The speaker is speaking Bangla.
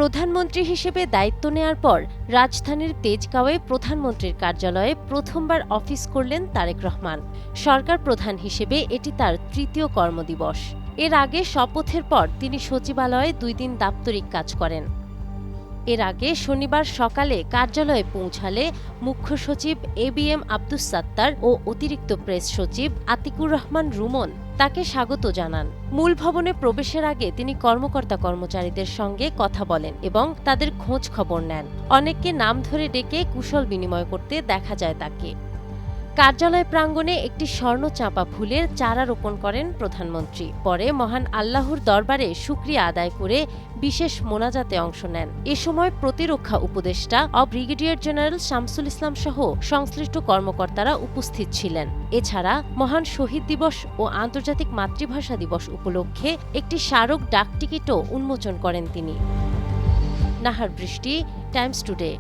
প্রধানমন্ত্রী হিসেবে দায়িত্ব নেয়ার পর রাজধানীর তেজগাঁওয়ে প্রধানমন্ত্রীর কার্যালয়ে প্রথমবার অফিস করলেন তারেক রহমান। সরকার প্রধান হিসেবে এটি তার তৃতীয় কর্মদিবস। এর আগে শপথের পর তিনি সচিবালয়ে 2 দিন দাপ্তরিক কাজ করেন। এর আগে শনিবার সকালে কার্যালয়ে পৌঁছালে মুখ্য সচিব এবিএম আব্দুস সাত্তার ও অতিরিক্ত প্রেস সচিব আতিকুর রহমান রুমন তাকে স্বাগত জানান। মূল ভবনে প্রবেশের আগে তিনি কর্মকর্তা-কর্মচারীদের সঙ্গে কথা বলেন এবং তাদের খোঁজ খবর নেন। অনেককে নাম ধরে ডেকে কুশল বিনিময় করতে দেখা যায় তাকে। কার্যালয় প্রাঙ্গণে একটি স্বর্ণ চাঁপা ফুলের চারা রোপণ করেন প্রধানমন্ত্রী। পরে মহান আল্লাহর দরবারে শুকরিয়া আদায় করে বিশেষ মোনাজাতে অংশ নেন। এ সময় প্রতিরক্ষা উপদেষ্টা ব্রিগেডিয়ার জেনারেল শামসুল ইসলাম সহ সংশ্লিষ্ট কর্মকর্তারা উপস্থিত ছিলেন। এছাড়া মহান শহীদ দিবস ও আন্তর্জাতিক মাতৃভাষা দিবস উপলক্ষে একটি স্মারক ডাকটিকিটও উন্মোচন করেন তিনি। নাহার বৃষ্টি, টাইমস টুডে।